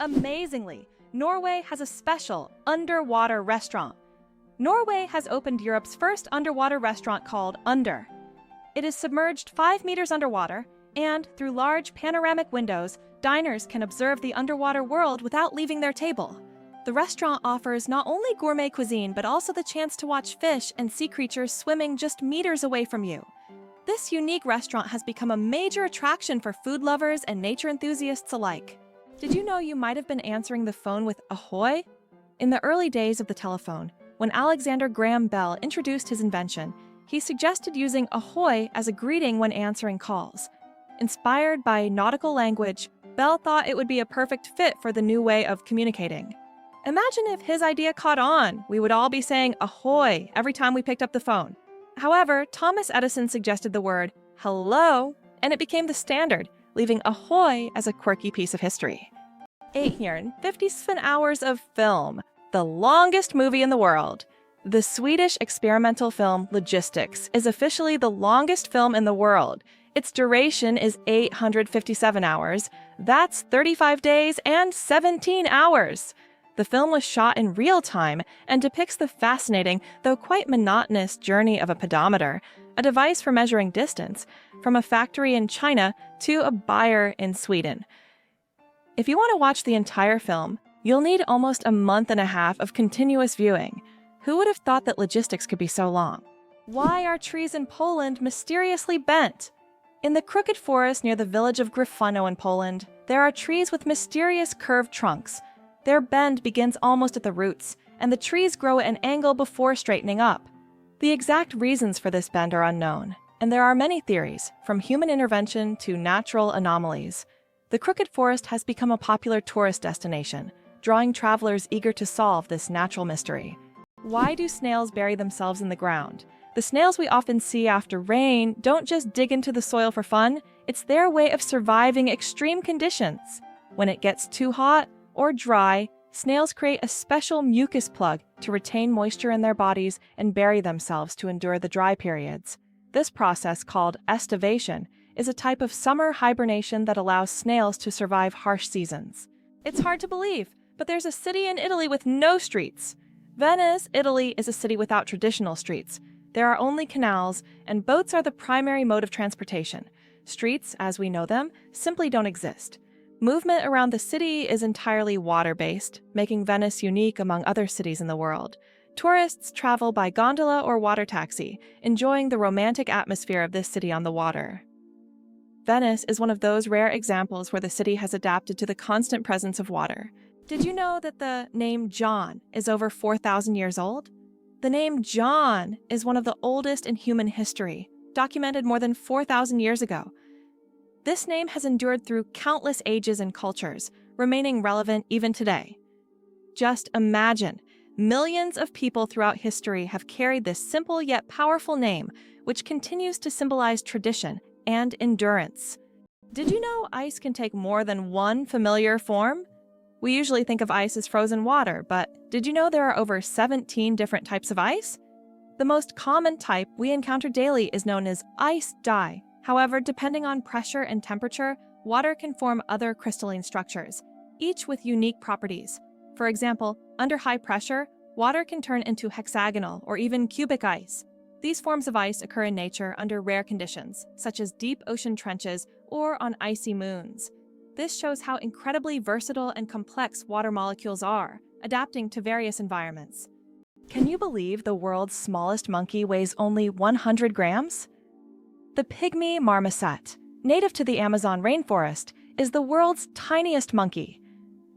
Amazingly, Norway has a special underwater restaurant. Norway has opened Europe's first underwater restaurant called Under. It is submerged 5 meters underwater, and through large panoramic windows, diners can observe the underwater world without leaving their table. The restaurant offers not only gourmet cuisine but also the chance to watch fish and sea creatures swimming just meters away from you. This unique restaurant has become a major attraction for food lovers and nature enthusiasts alike. Did you know you might have been answering the phone with Ahoy? In the early days of the telephone, when Alexander Graham Bell introduced his invention, he suggested using Ahoy as a greeting when answering calls. Inspired by nautical language, Bell thought it would be a perfect fit for the new way of communicating. Imagine if his idea caught on. We would all be saying ahoy every time we picked up the phone. However, Thomas Edison suggested the word hello, and it became the standard, leaving ahoy as a quirky piece of history. 857 hours of film, the longest movie in the world. The Swedish experimental film Logistics is officially the longest film in the world. Its duration is 857 hours. That's 35 days and 17 hours. The film was shot in real time and depicts the fascinating, though quite monotonous, journey of a pedometer, a device for measuring distance, from a factory in China to a buyer in Sweden. If you want to watch the entire film, you'll need almost a month and a half of continuous viewing. Who would have thought that logistics could be so long? Why are trees in Poland mysteriously bent? In the crooked forest near the village of Gryfano in Poland, there are trees with mysterious curved trunks. Their bend begins almost at the roots, and the trees grow at an angle before straightening up. The exact reasons for this bend are unknown, and there are many theories, from human intervention to natural anomalies. The crooked forest has become a popular tourist destination, drawing travelers eager to solve this natural mystery. Why do snails bury themselves in the ground? The snails we often see after rain don't just dig into the soil for fun, it's their way of surviving extreme conditions. When it gets too hot or dry, snails create a special mucus plug to retain moisture in their bodies and bury themselves to endure the dry periods. This process, called estivation, is a type of summer hibernation that allows snails to survive harsh seasons. It's hard to believe, but there's a city in Italy with no streets. Venice, Italy, is a city without traditional streets. There are only canals, and boats are the primary mode of transportation. Streets, as we know them, simply don't exist. Movement around the city is entirely water-based, making Venice unique among other cities in the world. Tourists travel by gondola or water taxi, enjoying the romantic atmosphere of this city on the water. Venice is one of those rare examples where the city has adapted to the constant presence of water. Did you know that the name John is over 4,000 years old? The name John is one of the oldest in human history, documented more than 4,000 years ago. This name has endured through countless ages and cultures, remaining relevant even today. Just imagine, millions of people throughout history have carried this simple yet powerful name, which continues to symbolize tradition and endurance. Did you know ice can take more than one familiar form? We usually think of ice as frozen water, but did you know there are over 17 different types of ice? The most common type we encounter daily is known as ice dye. However, depending on pressure and temperature, water can form other crystalline structures, each with unique properties. For example, under high pressure, water can turn into hexagonal or even cubic ice. These forms of ice occur in nature under rare conditions, such as deep ocean trenches or on icy moons. This shows how incredibly versatile and complex water molecules are, adapting to various environments. Can you believe the world's smallest monkey weighs only 100 grams? The pygmy marmoset, native to the Amazon rainforest, is the world's tiniest monkey.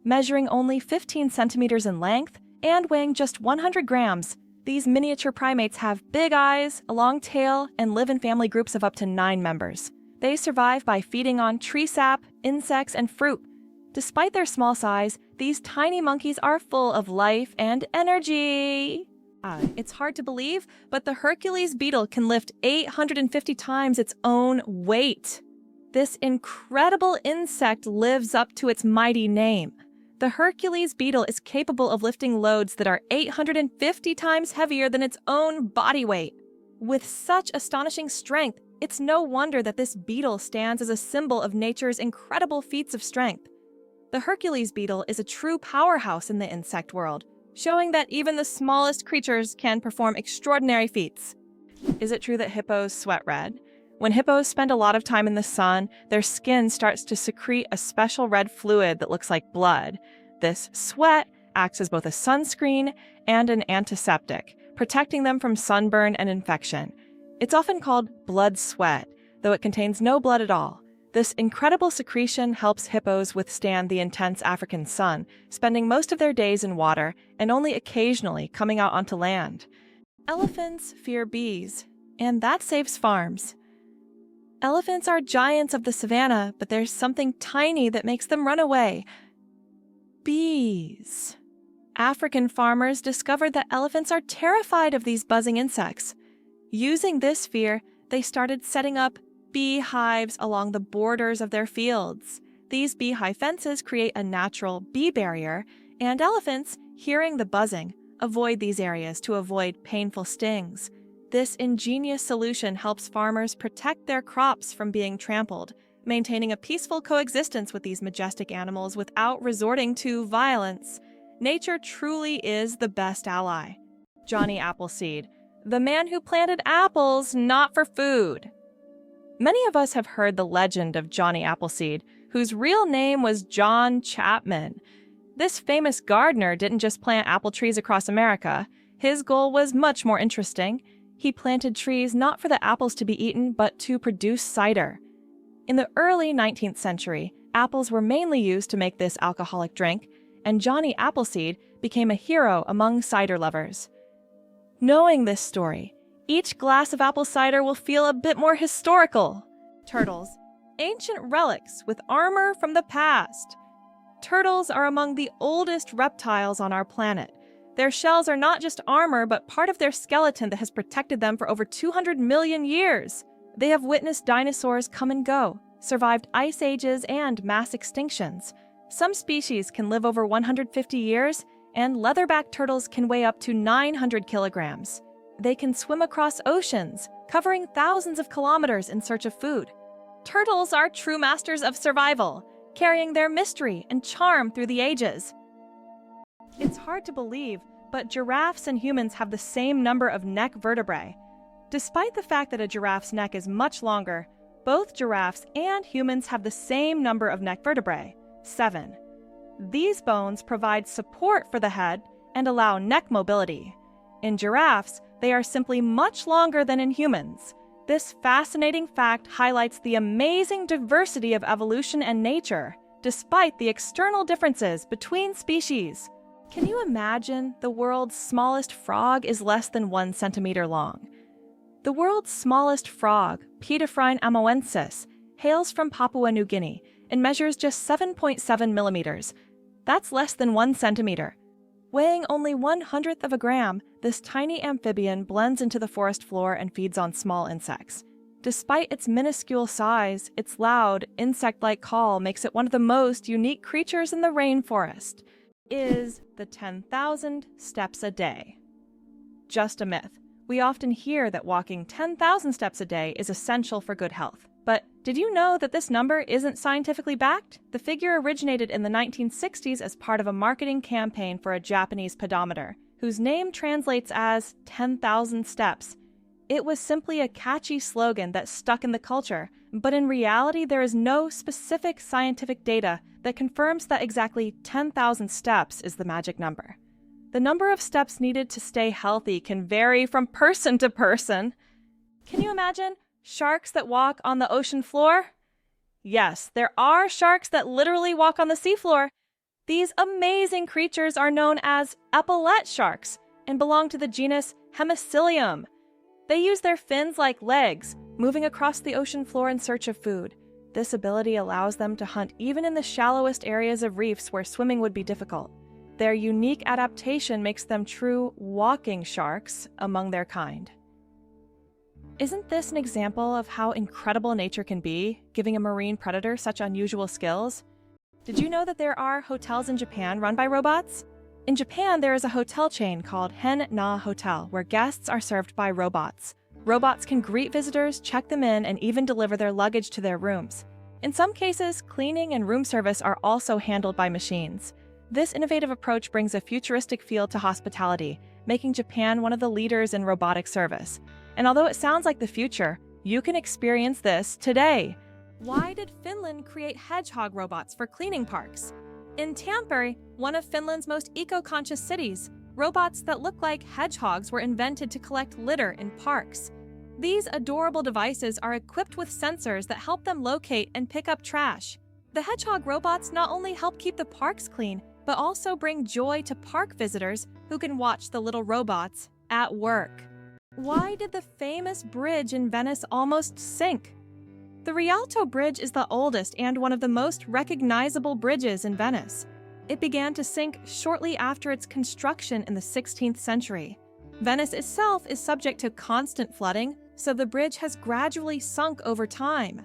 Measuring only 15 centimeters in length and weighing just 100 grams, these miniature primates have big eyes, a long tail, and live in family groups of up to 9 members. They survive by feeding on tree sap, insects, and fruit. Despite their small size, these tiny monkeys are full of life and energy. It's hard to believe, but the Hercules beetle can lift 850 times its own weight. This incredible insect lives up to its mighty name. The Hercules beetle is capable of lifting loads that are 850 times heavier than its own body weight. With such astonishing strength, it's no wonder that this beetle stands as a symbol of nature's incredible feats of strength. The Hercules beetle is a true powerhouse in the insect world, showing that even the smallest creatures can perform extraordinary feats. Is it true that hippos sweat red? When hippos spend a lot of time in the sun, their skin starts to secrete a special red fluid that looks like blood. This sweat acts as both a sunscreen and an antiseptic, protecting them from sunburn and infection. It's often called blood sweat, though it contains no blood at all. This incredible secretion helps hippos withstand the intense African sun, spending most of their days in water and only occasionally coming out onto land. Elephants fear bees, and that saves farms. Elephants are giants of the savannah, but there's something tiny that makes them run away. Bees. African farmers discovered that elephants are terrified of these buzzing insects. Using this fear, they started setting up beehives along the borders of their fields. These beehive fences create a natural bee barrier, and elephants, hearing the buzzing, avoid these areas to avoid painful stings. This ingenious solution helps farmers protect their crops from being trampled, maintaining a peaceful coexistence with these majestic animals without resorting to violence. Nature truly is the best ally. Johnny Appleseed, the man who planted apples not for food. Many of us have heard the legend of Johnny Appleseed, whose real name was John Chapman. This famous gardener didn't just plant apple trees across America. His goal was much more interesting. He planted trees not for the apples to be eaten, but to produce cider. In the early 19th century, apples were mainly used to make this alcoholic drink, and Johnny Appleseed became a hero among cider lovers. Knowing this story, each glass of apple cider will feel a bit more historical. Turtles, ancient relics with armor from the past. Turtles are among the oldest reptiles on our planet. Their shells are not just armor, but part of their skeleton that has protected them for over 200 million years. They have witnessed dinosaurs come and go, survived ice ages and mass extinctions. Some species can live over 150 years, and leatherback turtles can weigh up to 900 kilograms. They can swim across oceans, covering thousands of kilometers in search of food. Turtles are true masters of survival, carrying their mystery and charm through the ages. It's hard to believe, but giraffes and humans have the same number of neck vertebrae. Despite the fact that a giraffe's neck is much longer, both giraffes and humans have the same number of neck vertebrae, 7. These bones provide support for the head and allow neck mobility. In giraffes, they are simply much longer than in humans. This fascinating fact highlights the amazing diversity of evolution and nature, despite the external differences between species. Can you imagine the world's smallest frog is less than 1 centimeter long? The world's smallest frog, Pediphrine amoensis, hails from Papua New Guinea and measures just 7.7 millimeters. That's less than 1 centimeter. Weighing only 1/100th of a gram, this tiny amphibian blends into the forest floor and feeds on small insects. Despite its minuscule size, its loud, insect-like call makes it one of the most unique creatures in the rainforest. Is the 10,000 steps a day? Just a myth. We often hear that walking 10,000 steps a day is essential for good health. But did you know that this number isn't scientifically backed? The figure originated in the 1960s as part of a marketing campaign for a Japanese pedometer, whose name translates as 10,000 steps. It was simply a catchy slogan that stuck in the culture, but in reality there is no specific scientific data that confirms that exactly 10,000 steps is the magic number. The number of steps needed to stay healthy can vary from person to person. Can you imagine sharks that walk on the ocean floor? Yes, there are sharks that literally walk on the seafloor. These amazing creatures are known as epaulette sharks and belong to the genus Hemicillium. They use their fins like legs, moving across the ocean floor in search of food. This ability allows them to hunt even in the shallowest areas of reefs where swimming would be difficult. Their unique adaptation makes them true walking sharks among their kind. Isn't this an example of how incredible nature can be, giving a marine predator such unusual skills? Did you know that there are hotels in Japan run by robots? In Japan, there is a hotel chain called Hen Na Hotel, where guests are served by robots. Robots can greet visitors, check them in, and even deliver their luggage to their rooms. In some cases, cleaning and room service are also handled by machines. This innovative approach brings a futuristic feel to hospitality, making Japan one of the leaders in robotic service. And although it sounds like the future, you can experience this today. Why did Finland create hedgehog robots for cleaning parks? In Tampere, one of Finland's most eco-conscious cities, robots that look like hedgehogs were invented to collect litter in parks. These adorable devices are equipped with sensors that help them locate and pick up trash. The hedgehog robots not only help keep the parks clean, but also bring joy to park visitors who can watch the little robots at work. Why did the famous bridge in Venice almost sink? The Rialto Bridge is the oldest and one of the most recognizable bridges in Venice. It began to sink shortly after its construction in the 16th century. Venice itself is subject to constant flooding, so the bridge has gradually sunk over time.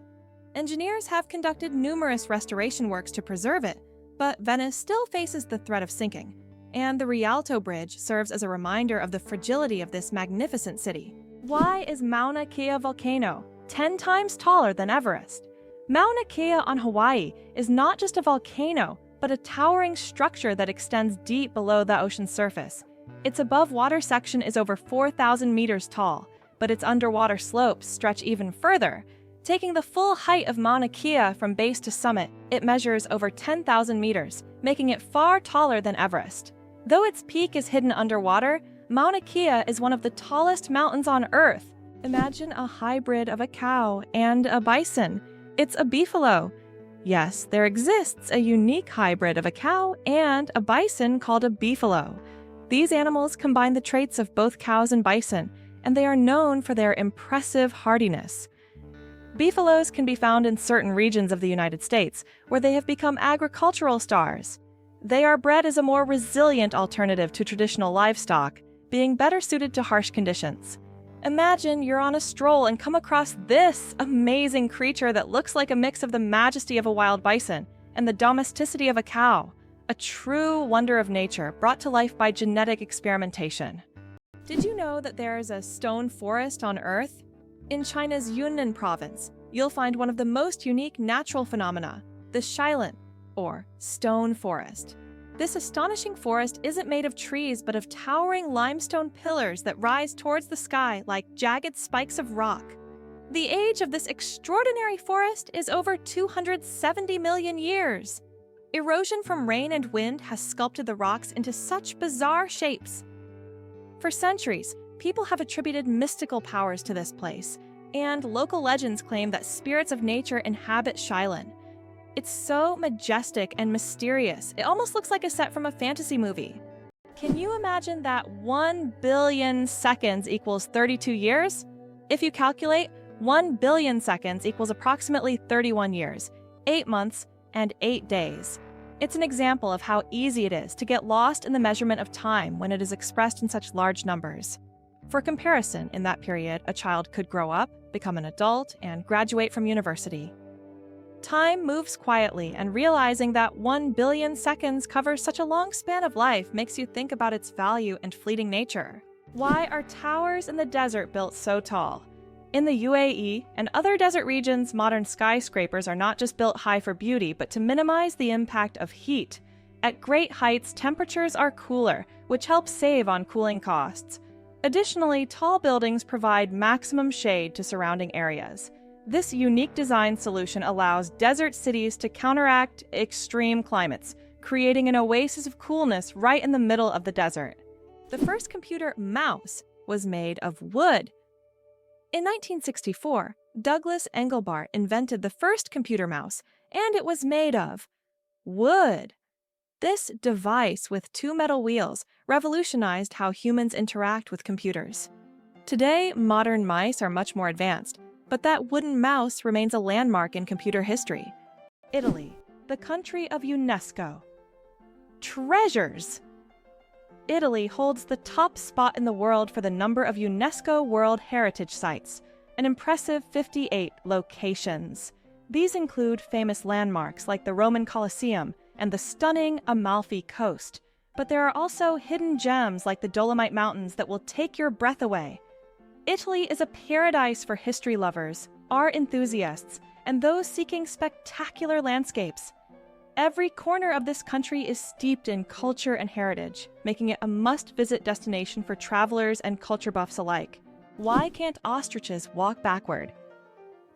Engineers have conducted numerous restoration works to preserve it, but Venice still faces the threat of sinking, and the Rialto Bridge serves as a reminder of the fragility of this magnificent city. Why is Mauna Kea volcano 10 times taller than Everest? Mauna Kea on Hawaii is not just a volcano, but a towering structure that extends deep below the ocean's surface. Its above-water section is over 4,000 meters tall, but its underwater slopes stretch even further. Taking the full height of Mauna Kea from base to summit, it measures over 10,000 meters, making it far taller than Everest. Though its peak is hidden underwater, Mauna Kea is one of the tallest mountains on Earth. Imagine a hybrid of a cow and a bison. It's a beefalo. Yes, there exists a unique hybrid of a cow and a bison called a beefalo. These animals combine the traits of both cows and bison, and they are known for their impressive hardiness. Beefalos can be found in certain regions of the United States, where they have become agricultural stars. They are bred as a more resilient alternative to traditional livestock, being better suited to harsh conditions. Imagine you're on a stroll and come across this amazing creature that looks like a mix of the majesty of a wild bison and the domesticity of a cow, a true wonder of nature brought to life by genetic experimentation. Did you know that there is a stone forest on Earth? In China's Yunnan province, you'll find one of the most unique natural phenomena, the Shailan, or stone forest. This astonishing forest isn't made of trees but of towering limestone pillars that rise towards the sky like jagged spikes of rock. The age of this extraordinary forest is over 270 million years. Erosion from rain and wind has sculpted the rocks into such bizarre shapes. For centuries, people have attributed mystical powers to this place, and local legends claim that spirits of nature inhabit Shailan. It's so majestic and mysterious, it almost looks like a set from a fantasy movie. Can you imagine that 1 billion seconds equals 32 years? If you calculate, 1 billion seconds equals approximately 31 years, 8 months, and 8 days. It's an example of how easy it is to get lost in the measurement of time when it is expressed in such large numbers. For comparison, in that period, a child could grow up, become an adult, and graduate from university. Time moves quietly, and realizing that 1 billion seconds covers such a long span of life makes you think about its value and fleeting nature. Why are towers in the desert built so tall? In the UAE and other desert regions, modern skyscrapers are not just built high for beauty, but to minimize the impact of heat. At great heights, temperatures are cooler, which helps save on cooling costs. Additionally, tall buildings provide maximum shade to surrounding areas. This unique design solution allows desert cities to counteract extreme climates, creating an oasis of coolness right in the middle of the desert. The first computer mouse was made of wood. In 1964, Douglas Engelbart invented the first computer mouse, and it was made of wood. This device with 2 metal wheels revolutionized how humans interact with computers. Today, modern mice are much more advanced, but that wooden mouse remains a landmark in computer history. Italy, the country of UNESCO. Treasures! Italy holds the top spot in the world for the number of UNESCO World Heritage Sites, an impressive 58 locations. These include famous landmarks like the Roman Colosseum and the stunning Amalfi Coast. But there are also hidden gems like the Dolomite Mountains that will take your breath away. Italy is a paradise for history lovers, art enthusiasts, and those seeking spectacular landscapes. Every corner of this country is steeped in culture and heritage, making it a must-visit destination for travelers and culture buffs alike. Why can't ostriches walk backward?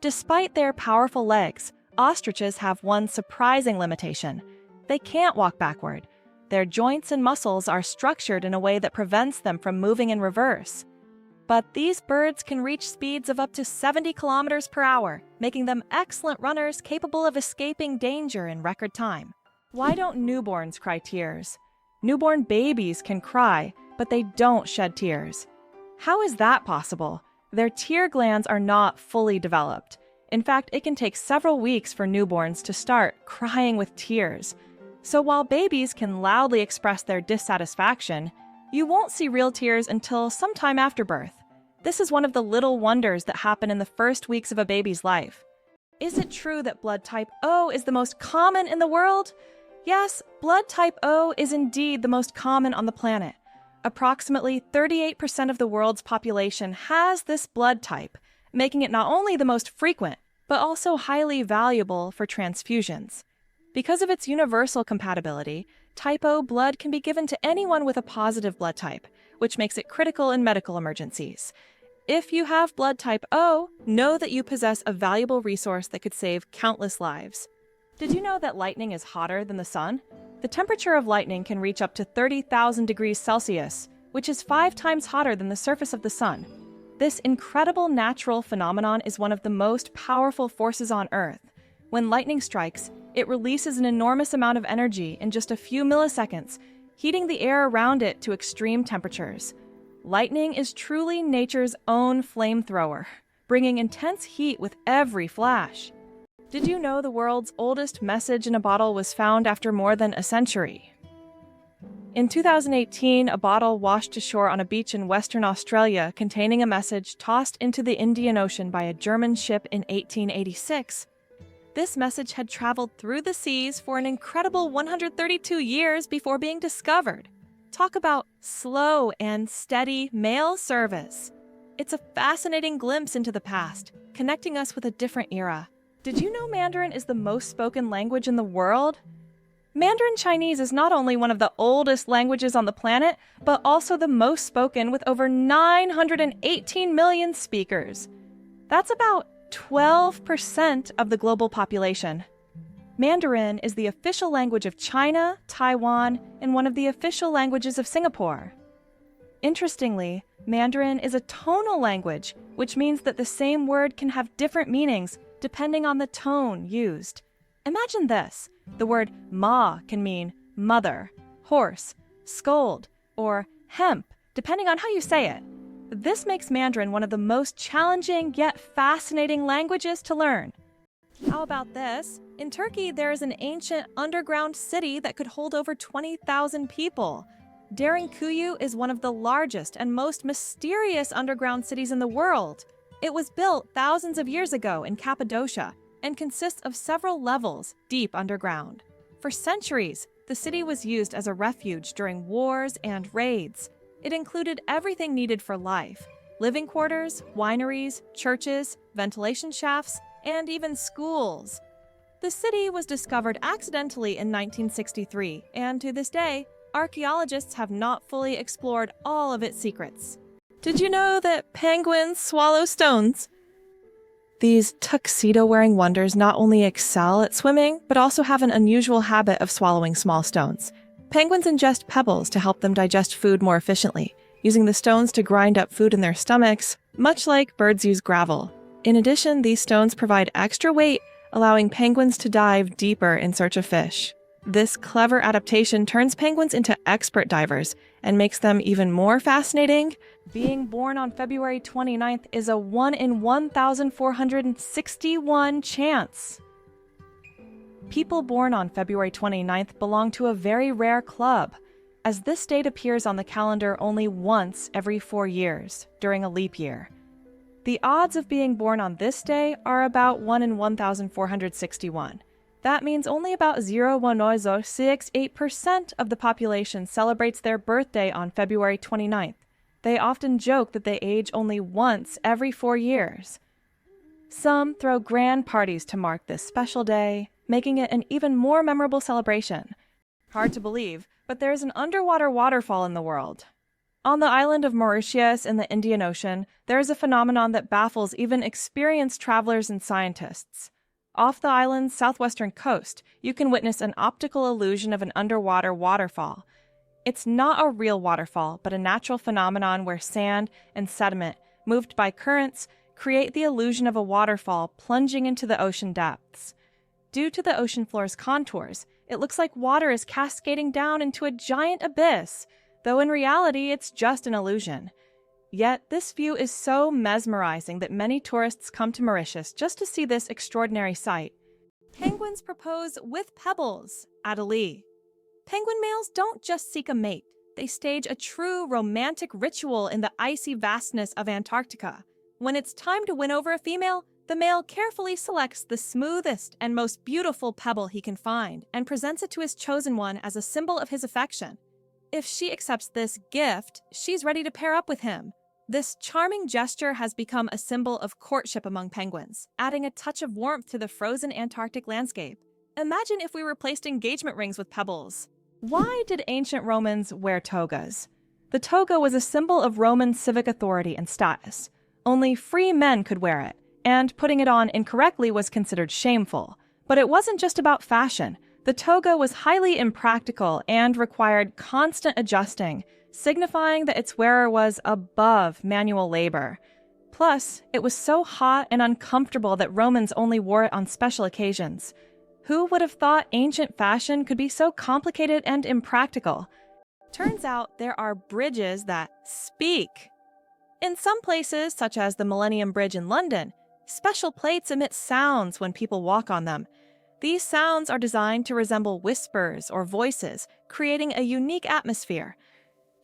Despite their powerful legs, ostriches have one surprising limitation. They can't walk backward. Their joints and muscles are structured in a way that prevents them from moving in reverse. But these birds can reach speeds of up to 70 kilometers per hour, making them excellent runners capable of escaping danger in record time. Why don't newborns cry tears? Newborn babies can cry, but they don't shed tears. How is that possible? Their tear glands are not fully developed. In fact, it can take several weeks for newborns to start crying with tears. So while babies can loudly express their dissatisfaction, you won't see real tears until sometime after birth. This is one of the little wonders that happen in the first weeks of a baby's life. Is it true that blood type O is the most common in the world? Yes, blood type O is indeed the most common on the planet. Approximately 38% of the world's population has this blood type, making it not only the most frequent, but also highly valuable for transfusions. Because of its universal compatibility, type O blood can be given to anyone with a positive blood type, which makes it critical in medical emergencies. If you have blood type O, know that you possess a valuable resource that could save countless lives. Did you know that lightning is hotter than the sun? The temperature of lightning can reach up to 30,000 degrees Celsius, which is 5 times hotter than the surface of the sun. This incredible natural phenomenon is one of the most powerful forces on Earth. When lightning strikes, it releases an enormous amount of energy in just a few milliseconds, heating the air around it to extreme temperatures. Lightning is truly nature's own flamethrower, bringing intense heat with every flash. Did you know the world's oldest message in a bottle was found after more than a century? In 2018, a bottle washed ashore on a beach in Western Australia containing a message tossed into the Indian Ocean by a German ship in 1886. This message had traveled through the seas for an incredible 132 years before being discovered. Talk about slow and steady mail service. It's a fascinating glimpse into the past, connecting us with a different era. Did you know Mandarin is the most spoken language in the world? Mandarin Chinese is not only one of the oldest languages on the planet, but also the most spoken with over 918 million speakers. That's about 12% of the global population. Mandarin is the official language of China, Taiwan, and one of the official languages of Singapore. Interestingly, Mandarin is a tonal language, which means that the same word can have different meanings depending on the tone used. Imagine this. The word ma can mean mother, horse, scold, or hemp, depending on how you say it. This makes Mandarin one of the most challenging yet fascinating languages to learn. How about this? In Turkey, there is an ancient underground city that could hold over 20,000 people. Derinkuyu is one of the largest and most mysterious underground cities in the world. It was built thousands of years ago in Cappadocia and consists of several levels deep underground. For centuries, the city was used as a refuge during wars and raids. It included everything needed for life: living quarters, wineries, churches, ventilation shafts, and even schools. The city was discovered accidentally in 1963, and to this day, archaeologists have not fully explored all of its secrets. Did you know that penguins swallow stones? These tuxedo-wearing wonders not only excel at swimming, but also have an unusual habit of swallowing small stones. Penguins ingest pebbles to help them digest food more efficiently, using the stones to grind up food in their stomachs, much like birds use gravel. In addition, these stones provide extra weight, allowing penguins to dive deeper in search of fish. This clever adaptation turns penguins into expert divers and makes them even more fascinating. Being born on February 29th is a 1 in 1,461 chance. People born on February 29th belong to a very rare club, as this date appears on the calendar only once every 4 years, during a leap year. The odds of being born on this day are about 1 in 1,461. That means only about 0.068% of the population celebrates their birthday on February 29th. They often joke that they age only once every 4 years. Some throw grand parties to mark this special day, making it an even more memorable celebration. Hard to believe, but there's an underwater waterfall in the world. On the island of Mauritius in the Indian Ocean, there is a phenomenon that baffles even experienced travelers and scientists. Off the island's southwestern coast, you can witness an optical illusion of an underwater waterfall. It's not a real waterfall, but a natural phenomenon where sand and sediment, moved by currents, create the illusion of a waterfall plunging into the ocean depths. Due to the ocean floor's contours, it looks like water is cascading down into a giant abyss, though in reality it's just an illusion. Yet this view is so mesmerizing that many tourists come to Mauritius just to see this extraordinary sight. Penguins propose with pebbles at Lee. Penguin males don't just seek a mate, they stage a true romantic ritual in the icy vastness of Antarctica. When it's time to win over a female, the male carefully selects the smoothest and most beautiful pebble he can find and presents it to his chosen one as a symbol of his affection. If she accepts this gift, she's ready to pair up with him. This charming gesture has become a symbol of courtship among penguins, adding a touch of warmth to the frozen Antarctic landscape. Imagine if we replaced engagement rings with pebbles. Why did ancient Romans wear togas? The toga was a symbol of Roman civic authority and status. Only free men could wear it, and putting it on incorrectly was considered shameful. But it wasn't just about fashion. The toga was highly impractical and required constant adjusting, signifying that its wearer was above manual labor. Plus, it was so hot and uncomfortable that Romans only wore it on special occasions. Who would have thought ancient fashion could be so complicated and impractical? Turns out there are bridges that speak. In some places, such as the Millennium Bridge in London, special plates emit sounds when people walk on them. These sounds are designed to resemble whispers or voices, creating a unique atmosphere.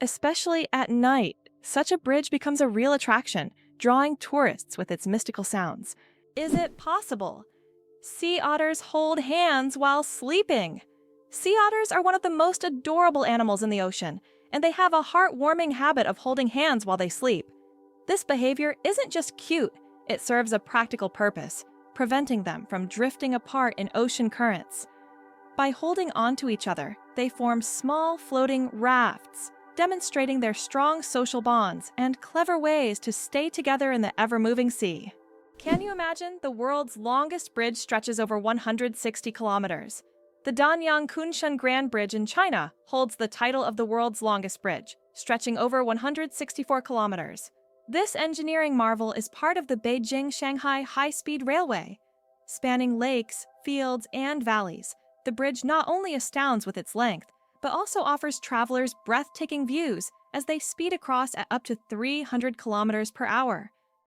Especially at night, such a bridge becomes a real attraction, drawing tourists with its mystical sounds. Is it possible? Sea otters hold hands while sleeping. Sea otters are one of the most adorable animals in the ocean, and they have a heartwarming habit of holding hands while they sleep. This behavior isn't just cute, it serves a practical purpose, preventing them from drifting apart in ocean currents. By holding onto each other, they form small floating rafts, demonstrating their strong social bonds and clever ways to stay together in the ever-moving sea. Can you imagine? The world's longest bridge stretches over 160 kilometers. The Danyang Kunshan Grand Bridge in China holds the title of the world's longest bridge, stretching over 164 kilometers. This engineering marvel is part of the Beijing-Shanghai high-speed railway. Spanning lakes, fields, and valleys, the bridge not only astounds with its length, but also offers travelers breathtaking views as they speed across at up to 300 kilometers per hour.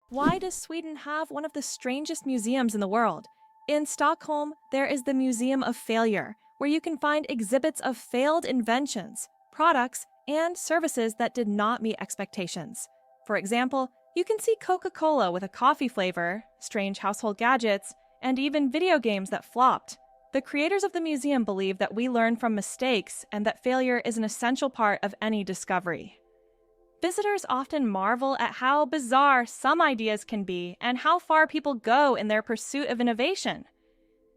Why does Sweden have one of the strangest museums in the world? In Stockholm, there is the Museum of Failure, where you can find exhibits of failed inventions, products, and services that did not meet expectations. For example, you can see Coca-Cola with a coffee flavor, strange household gadgets, and even video games that flopped. The creators of the museum believe that we learn from mistakes and that failure is an essential part of any discovery. Visitors often marvel at how bizarre some ideas can be and how far people go in their pursuit of innovation.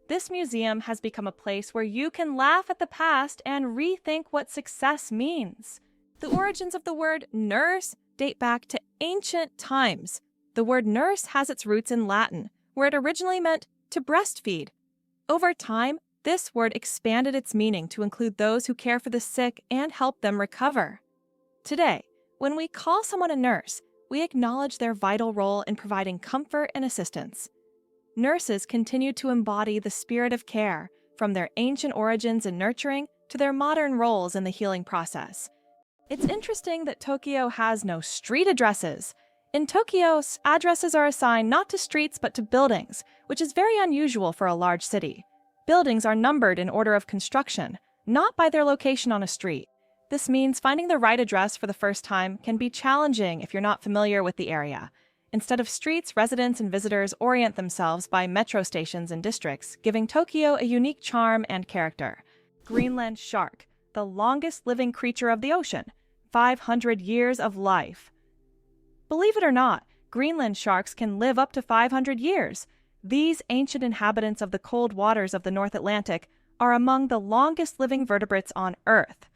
This museum has become a place where you can laugh at the past and rethink what success means. The origins of the word nurse date back to ancient times. The word nurse has its roots in Latin, where it originally meant to breastfeed. Over time, this word expanded its meaning to include those who care for the sick and help them recover. Today, when we call someone a nurse, we acknowledge their vital role in providing comfort and assistance. Nurses continue to embody the spirit of care, from their ancient origins in nurturing to their modern roles in the healing process. It's interesting that Tokyo has no street addresses. In Tokyo, addresses are assigned not to streets but to buildings, which is very unusual for a large city. Buildings are numbered in order of construction, not by their location on a street. This means finding the right address for the first time can be challenging if you're not familiar with the area. Instead of streets, residents and visitors orient themselves by metro stations and districts, giving Tokyo a unique charm and character. Greenland shark, the longest living creature of the ocean, 500 years of life. Believe it or not, Greenland sharks can live up to 500 years. These ancient inhabitants of the cold waters of the North Atlantic are among the longest living vertebrates on Earth.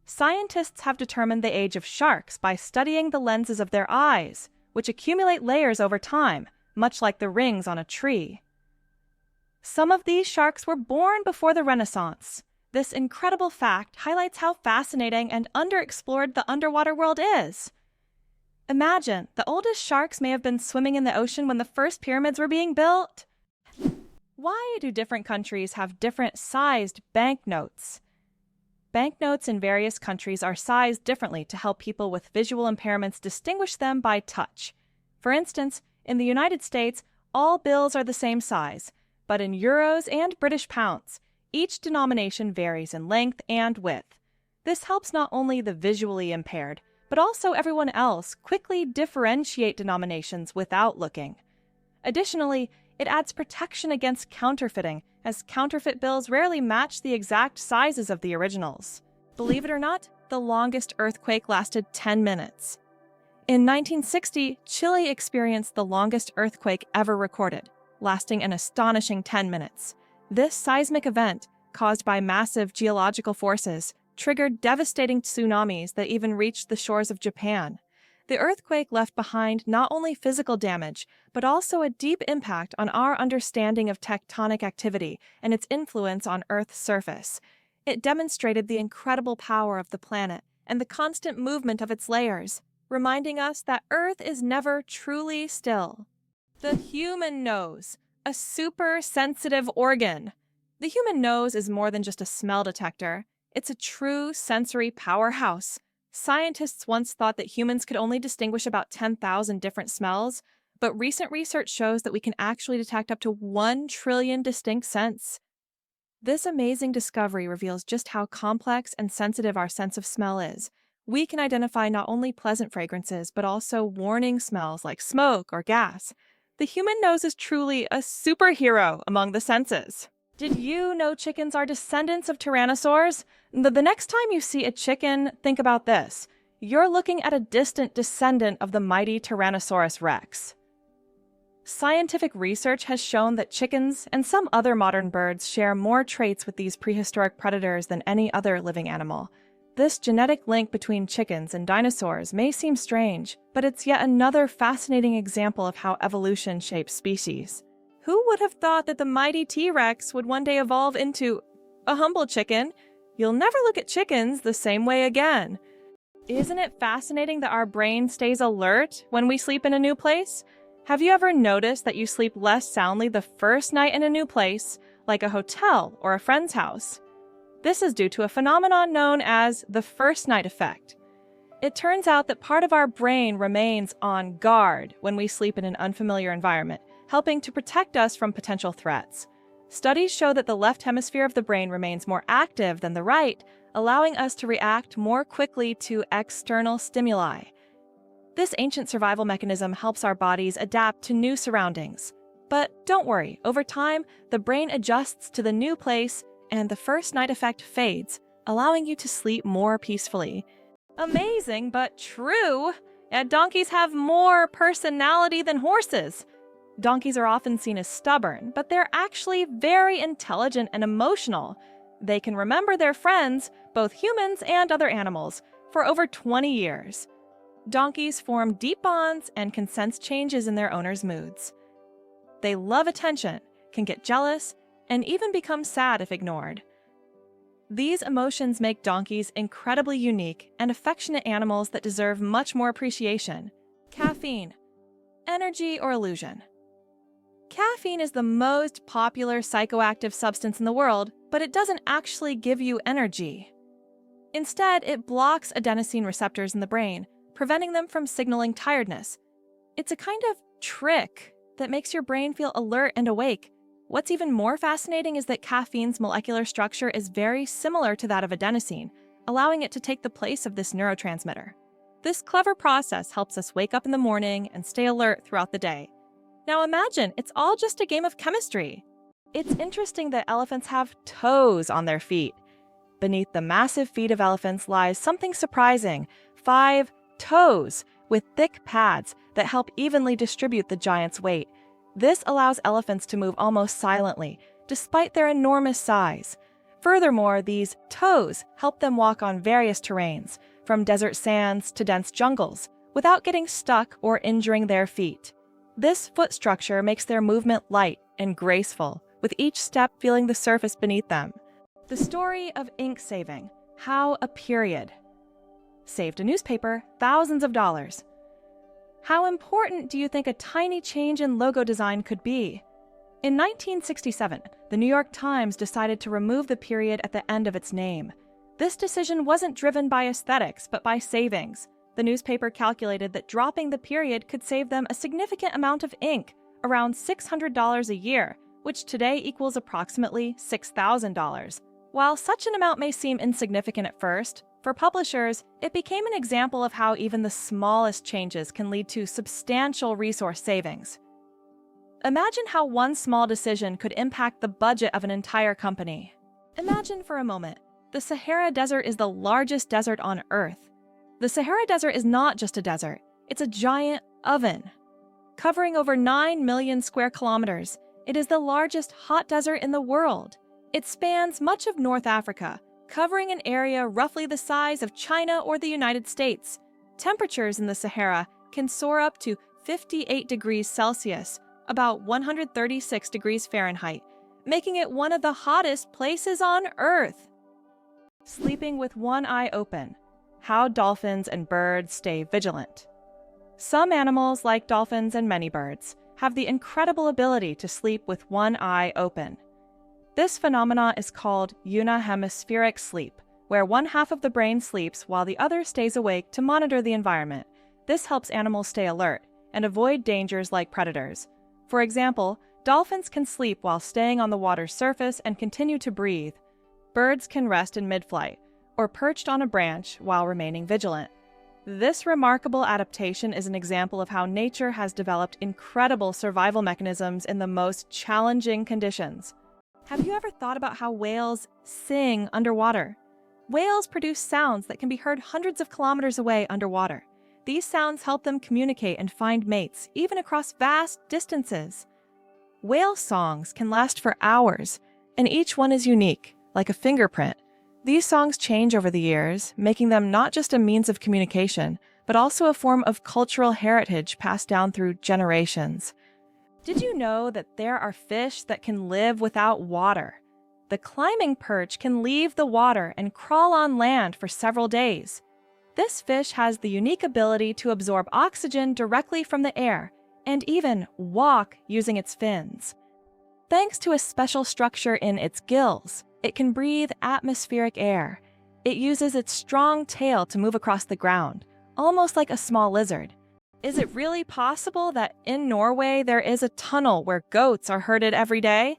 Scientists have determined the age of sharks by studying the lenses of their eyes, which accumulate layers over time, much like the rings on a tree. Some of these sharks were born before the Renaissance. This incredible fact highlights how fascinating and underexplored the underwater world is. Imagine, the oldest sharks may have been swimming in the ocean when the first pyramids were being built. Why do different countries have different sized banknotes? Banknotes in various countries are sized differently to help people with visual impairments distinguish them by touch. For instance, in the United States, all bills are the same size, but in euros and British pounds, each denomination varies in length and width. This helps not only the visually impaired, but also everyone else quickly differentiate denominations without looking. Additionally, it adds protection against counterfeiting, as counterfeit bills rarely match the exact sizes of the originals. Believe it or not, the longest earthquake lasted 10 minutes. In 1960, Chile experienced the longest earthquake ever recorded, lasting an astonishing 10 minutes. This seismic event, caused by massive geological forces, triggered devastating tsunamis that even reached the shores of Japan. The earthquake left behind not only physical damage, but also a deep impact on our understanding of tectonic activity and its influence on Earth's surface. It demonstrated the incredible power of the planet and the constant movement of its layers, reminding us that Earth is never truly still. The human nose, a super sensitive organ. The human nose is more than just a smell detector. It's a true sensory powerhouse. Scientists once thought that humans could only distinguish about 10,000 different smells, but recent research shows that we can actually detect up to 1 trillion distinct scents. This amazing discovery reveals just how complex and sensitive our sense of smell is. We can identify not only pleasant fragrances, but also warning smells like smoke or gas. The human nose is truly a superhero among the senses. Did you know chickens are descendants of tyrannosaurs? The next time you see a chicken, think about this. You're looking at a distant descendant of the mighty Tyrannosaurus rex. Scientific research has shown that chickens and some other modern birds share more traits with these prehistoric predators than any other living animal. This genetic link between chickens and dinosaurs may seem strange, but it's yet another fascinating example of how evolution shapes species. Who would have thought that the mighty T-Rex would one day evolve into a humble chicken? You'll never look at chickens the same way again. Isn't it fascinating that our brain stays alert when we sleep in a new place? Have you ever noticed that you sleep less soundly the first night in a new place, like a hotel or a friend's house? This is due to a phenomenon known as the first night effect. It turns out that part of our brain remains on guard when we sleep in an unfamiliar environment, helping to protect us from potential threats. Studies show that the left hemisphere of the brain remains more active than the right, allowing us to react more quickly to external stimuli. This ancient survival mechanism helps our bodies adapt to new surroundings. But don't worry, over time, the brain adjusts to the new place and the first night effect fades, allowing you to sleep more peacefully. Amazing, but true! And donkeys have more personality than horses. Donkeys are often seen as stubborn, but they're actually very intelligent and emotional. They can remember their friends, both humans and other animals, for over 20 years. Donkeys form deep bonds and can sense changes in their owners' moods. They love attention, can get jealous, and even become sad if ignored. These emotions make donkeys incredibly unique and affectionate animals that deserve much more appreciation. Caffeine. Energy or illusion? Caffeine is the most popular psychoactive substance in the world, but it doesn't actually give you energy. Instead, it blocks adenosine receptors in the brain, preventing them from signaling tiredness. It's a kind of trick that makes your brain feel alert and awake. What's even more fascinating is that caffeine's molecular structure is very similar to that of adenosine, allowing it to take the place of this neurotransmitter. This clever process helps us wake up in the morning and stay alert throughout the day. Now imagine, it's all just a game of chemistry. It's interesting that elephants have toes on their feet. Beneath the massive feet of elephants lies something surprising: 5 toes, with thick pads that help evenly distribute the giant's weight. This allows elephants to move almost silently, despite their enormous size. Furthermore, these toes help them walk on various terrains, from desert sands to dense jungles, without getting stuck or injuring their feet. This foot structure makes their movement light and graceful, with each step feeling the surface beneath them. The story of ink saving. How a period saved a newspaper thousands of dollars. How important do you think a tiny change in logo design could be? In 1967, the New York Times decided to remove the period at the end of its name. This decision wasn't driven by aesthetics, but by savings. The newspaper calculated that dropping the period could save them a significant amount of ink, around $600 a year, which today equals approximately $6,000. While such an amount may seem insignificant at first, for publishers, it became an example of how even the smallest changes can lead to substantial resource savings. Imagine how one small decision could impact the budget of an entire company. Imagine for a moment, the Sahara Desert is the largest desert on Earth. The Sahara Desert is not just a desert, it's a giant oven. Covering over 9 million square kilometers, it is the largest hot desert in the world. It spans much of North Africa, covering an area roughly the size of China or the United States. Temperatures in the Sahara can soar up to 58 degrees Celsius, about 136 degrees Fahrenheit, making it one of the hottest places on Earth. Sleeping with one eye open. How dolphins and birds stay vigilant. Some animals, like dolphins and many birds, have the incredible ability to sleep with one eye open. This phenomenon is called unihemispheric sleep, where one half of the brain sleeps while the other stays awake to monitor the environment. This helps animals stay alert and avoid dangers like predators. For example, dolphins can sleep while staying on the water's surface and continue to breathe. Birds can rest in mid-flight, or perched on a branch while remaining vigilant. This remarkable adaptation is an example of how nature has developed incredible survival mechanisms in the most challenging conditions. Have you ever thought about how whales sing underwater? Whales produce sounds that can be heard hundreds of kilometers away underwater. These sounds help them communicate and find mates, even across vast distances. Whale songs can last for hours, and each one is unique, like a fingerprint. These songs change over the years, making them not just a means of communication, but also a form of cultural heritage passed down through generations. Did you know that there are fish that can live without water? The climbing perch can leave the water and crawl on land for several days. This fish has the unique ability to absorb oxygen directly from the air and even walk using its fins. Thanks to a special structure in its gills, it can breathe atmospheric air. It uses its strong tail to move across the ground, almost like a small lizard. Is it really possible that in Norway there is a tunnel where goats are herded every day?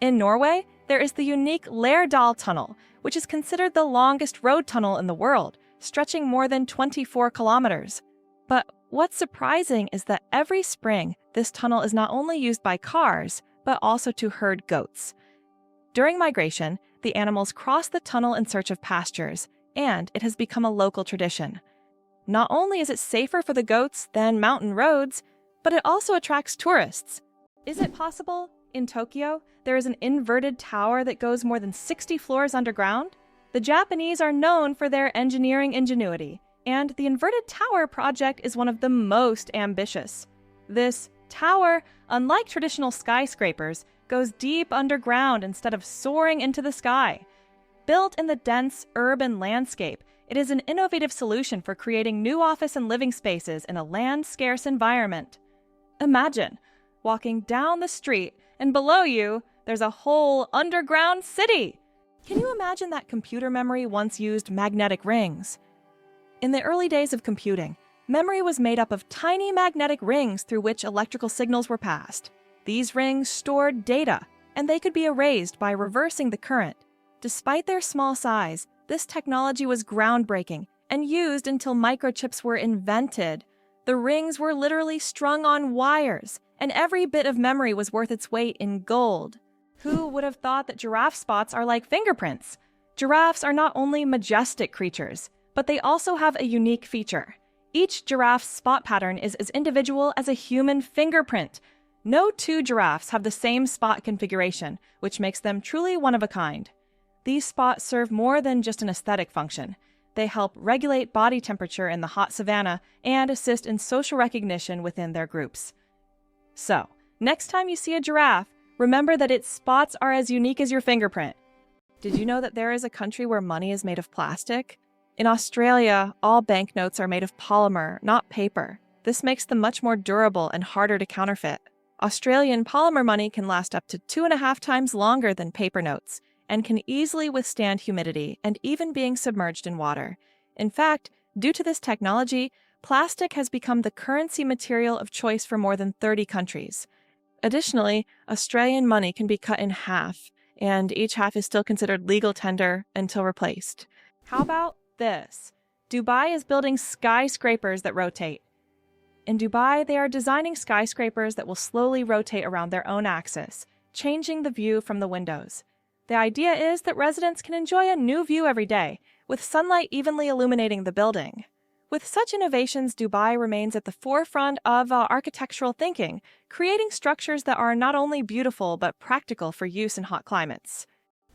In Norway, there is the unique Lærdal Tunnel, which is considered the longest road tunnel in the world, stretching more than 24 kilometers. But what's surprising is that every spring, this tunnel is not only used by cars, but also to herd goats. During migration, the animals cross the tunnel in search of pastures, and it has become a local tradition. Not only is it safer for the goats than mountain roads, but it also attracts tourists. Is it possible, in Tokyo, there is an inverted tower that goes more than 60 floors underground? The Japanese are known for their engineering ingenuity, and the inverted tower project is one of the most ambitious. This tower, unlike traditional skyscrapers, goes deep underground instead of soaring into the sky. Built in the dense urban landscape, it is an innovative solution for creating new office and living spaces in a land-scarce environment. Imagine walking down the street, and below you, there's a whole underground city. Can you imagine that computer memory once used magnetic rings? In the early days of computing, memory was made up of tiny magnetic rings through which electrical signals were passed. These rings stored data, and they could be erased by reversing the current. Despite their small size, this technology was groundbreaking and used until microchips were invented. The rings were literally strung on wires, and every bit of memory was worth its weight in gold. Who would have thought that giraffe spots are like fingerprints? Giraffes are not only majestic creatures, but they also have a unique feature. Each giraffe's spot pattern is as individual as a human fingerprint. No two giraffes have the same spot configuration, which makes them truly one of a kind. These spots serve more than just an aesthetic function. They help regulate body temperature in the hot savanna and assist in social recognition within their groups. So, next time you see a giraffe, remember that its spots are as unique as your fingerprint. Did you know that there is a country where money is made of plastic? In Australia, all banknotes are made of polymer, not paper. This makes them much more durable and harder to counterfeit. Australian polymer money can last up to 2.5 times longer than paper notes, and can easily withstand humidity and even being submerged in water. In fact, due to this technology, plastic has become the currency material of choice for more than 30 countries. Additionally, Australian money can be cut in half, and each half is still considered legal tender until replaced. How about this? Dubai is building skyscrapers that rotate. In Dubai, they are designing skyscrapers that will slowly rotate around their own axis, changing the view from the windows. The idea is that residents can enjoy a new view every day, with sunlight evenly illuminating the building. With such innovations, Dubai remains at the forefront of architectural thinking, creating structures that are not only beautiful but practical for use in hot climates.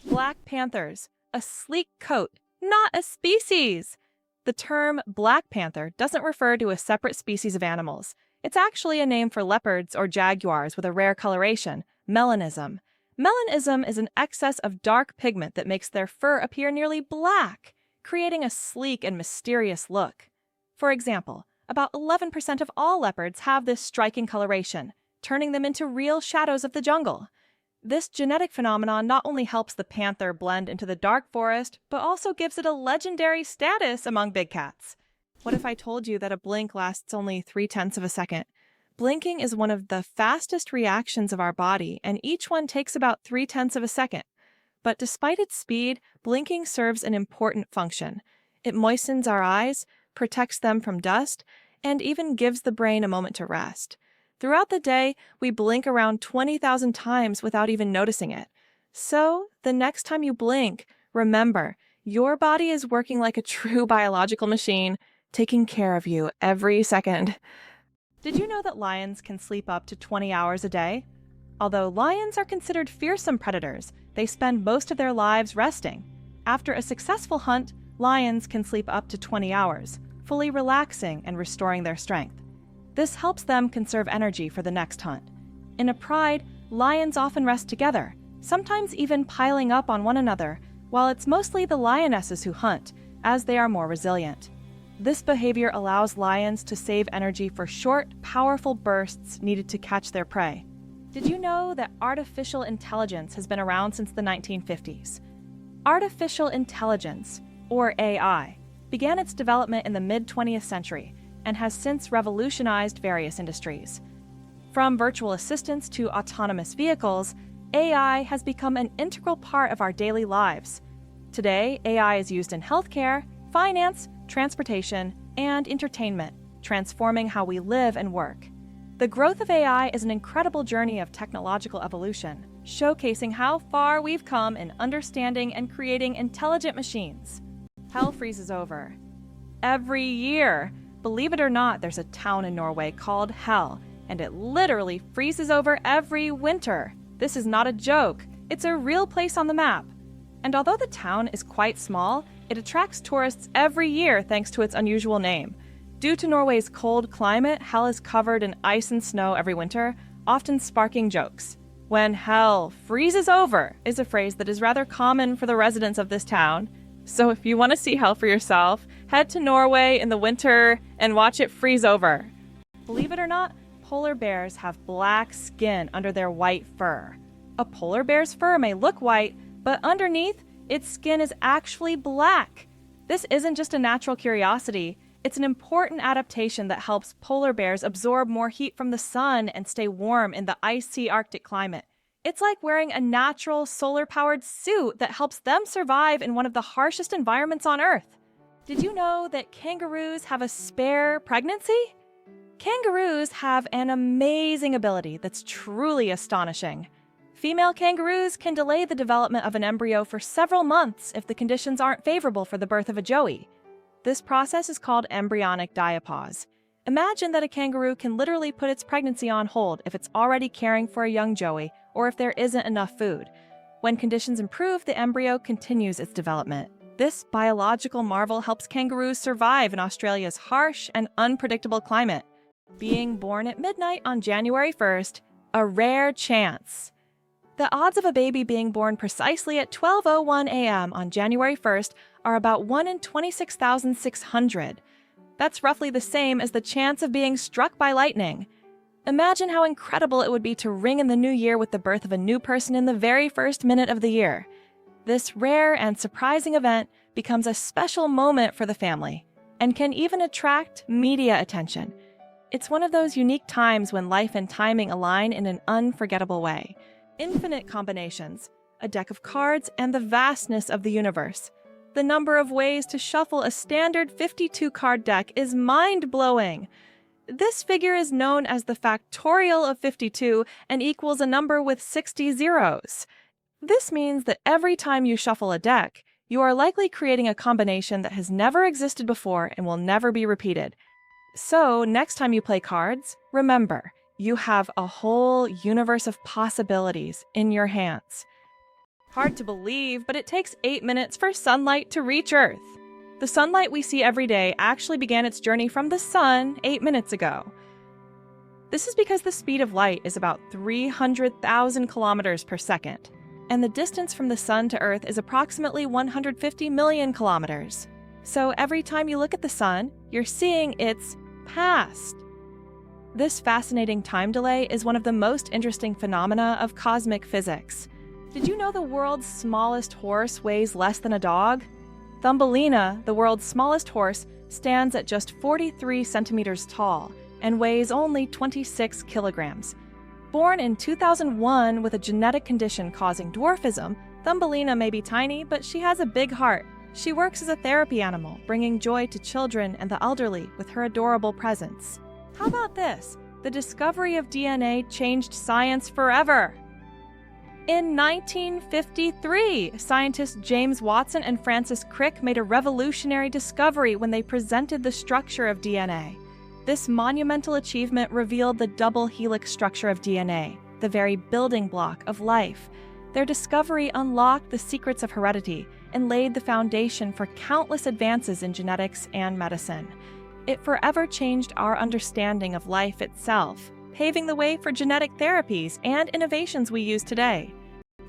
Black panthers, a sleek coat, not a species! The term black panther doesn't refer to a separate species of animals. It's actually a name for leopards or jaguars with a rare coloration, melanism. Melanism is an excess of dark pigment that makes their fur appear nearly black, creating a sleek and mysterious look. For example, about 11% of all leopards have this striking coloration, turning them into real shadows of the jungle. This genetic phenomenon not only helps the panther blend into the dark forest, but also gives it a legendary status among big cats. What if I told you that a blink lasts only 0.3 of a second? Blinking is one of the fastest reactions of our body, and each one takes about 0.3 of a second. But despite its speed, blinking serves an important function. It moistens our eyes, protects them from dust, and even gives the brain a moment to rest. Throughout the day, we blink around 20,000 times without even noticing it. So, the next time you blink, remember, your body is working like a true biological machine, taking care of you every second. Did you know that lions can sleep up to 20 hours a day? Although lions are considered fearsome predators, they spend most of their lives resting. After a successful hunt, lions can sleep up to 20 hours, fully relaxing and restoring their strength. This helps them conserve energy for the next hunt. In a pride, lions often rest together, sometimes even piling up on one another, while it's mostly the lionesses who hunt, as they are more resilient. This behavior allows lions to save energy for short, powerful bursts needed to catch their prey. Did you know that artificial intelligence has been around since the 1950s? Artificial intelligence, or AI, began its development in the mid-20th century and has since revolutionized various industries. From virtual assistants to autonomous vehicles, AI has become an integral part of our daily lives. Today, AI is used in healthcare, finance, transportation, and entertainment, transforming how we live and work. The growth of AI is an incredible journey of technological evolution, showcasing how far we've come in understanding and creating intelligent machines. Hell freezes over. Every year. Believe it or not, there's a town in Norway called Hell, and it literally freezes over every winter. This is not a joke. It's a real place on the map. And although the town is quite small, it attracts tourists every year thanks to its unusual name. Due to Norway's cold climate, Hell is covered in ice and snow every winter, often sparking jokes. When hell freezes over is a phrase that is rather common for the residents of this town. So if you want to see hell for yourself, head to Norway in the winter and watch it freeze over. Believe it or not, polar bears have black skin under their white fur. A polar bear's fur may look white, but underneath, its skin is actually black. This isn't just a natural curiosity, it's an important adaptation that helps polar bears absorb more heat from the sun and stay warm in the icy Arctic climate. It's like wearing a natural solar-powered suit that helps them survive in one of the harshest environments on Earth. Did you know that kangaroos have a spare pregnancy? Kangaroos have an amazing ability that's truly astonishing. Female kangaroos can delay the development of an embryo for several months if the conditions aren't favorable for the birth of a joey. This process is called embryonic diapause. Imagine that a kangaroo can literally put its pregnancy on hold if it's already caring for a young joey or if there isn't enough food. When conditions improve, the embryo continues its development. This biological marvel helps kangaroos survive in Australia's harsh and unpredictable climate. Being born at midnight on January 1st, a rare chance. The odds of a baby being born precisely at 12:01 a.m. on January 1st are about 1 in 26,600. That's roughly the same as the chance of being struck by lightning. Imagine how incredible it would be to ring in the new year with the birth of a new person in the very first minute of the year. This rare and surprising event becomes a special moment for the family and can even attract media attention. It's one of those unique times when life and timing align in an unforgettable way. Infinite combinations, a deck of cards, and the vastness of the universe. The number of ways to shuffle a standard 52-card deck is mind-blowing. This figure is known as the factorial of 52 and equals a number with 60 zeros. This means that every time you shuffle a deck, you are likely creating a combination that has never existed before and will never be repeated. So, next time you play cards, remember, you have a whole universe of possibilities in your hands. Hard to believe, but it takes 8 minutes for sunlight to reach Earth. The sunlight we see every day actually began its journey from the sun 8 minutes ago. This is because the speed of light is about 300,000 kilometers per second, and the distance from the sun to Earth is approximately 150 million kilometers. So every time you look at the sun, you're seeing its past. This fascinating time delay is one of the most interesting phenomena of cosmic physics. Did you know the world's smallest horse weighs less than a dog? Thumbelina, the world's smallest horse, stands at just 43 centimeters tall and weighs only 26 kilograms. Born in 2001 with a genetic condition causing dwarfism, Thumbelina may be tiny, but she has a big heart. She works as a therapy animal, bringing joy to children and the elderly with her adorable presence. How about this? The discovery of DNA changed science forever. In 1953, scientists James Watson and Francis Crick made a revolutionary discovery when they presented the structure of DNA. This monumental achievement revealed the double helix structure of DNA, the very building block of life. Their discovery unlocked the secrets of heredity and laid the foundation for countless advances in genetics and medicine. It forever changed our understanding of life itself, paving the way for genetic therapies and innovations we use today.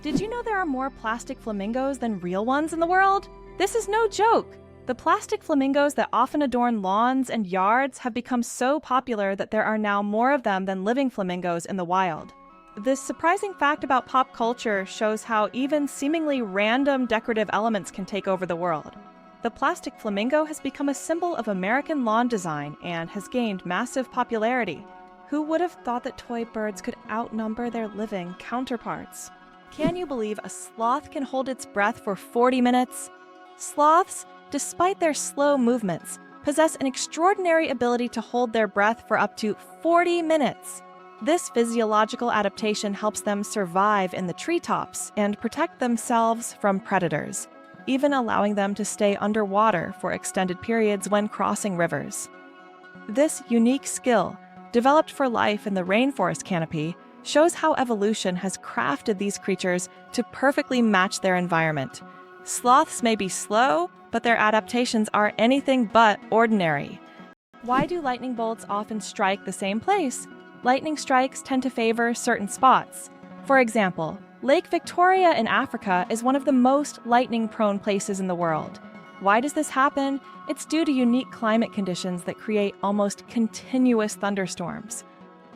Did you know there are more plastic flamingos than real ones in the world? This is no joke! The plastic flamingos that often adorn lawns and yards have become so popular that there are now more of them than living flamingos in the wild. This surprising fact about pop culture shows how even seemingly random decorative elements can take over the world. The plastic flamingo has become a symbol of American lawn design and has gained massive popularity. Who would have thought that toy birds could outnumber their living counterparts? Can you believe a sloth can hold its breath for 40 minutes? Sloths, despite their slow movements, possess an extraordinary ability to hold their breath for up to 40 minutes. This physiological adaptation helps them survive in the treetops and protect themselves from predators, even allowing them to stay underwater for extended periods when crossing rivers. This unique skill, developed for life in the rainforest canopy, shows how evolution has crafted these creatures to perfectly match their environment. Sloths may be slow, but their adaptations are anything but ordinary. Why do lightning bolts often strike the same place? Lightning strikes tend to favor certain spots. For example, Lake Victoria in Africa is one of the most lightning-prone places in the world. Why does this happen? It's due to unique climate conditions that create almost continuous thunderstorms.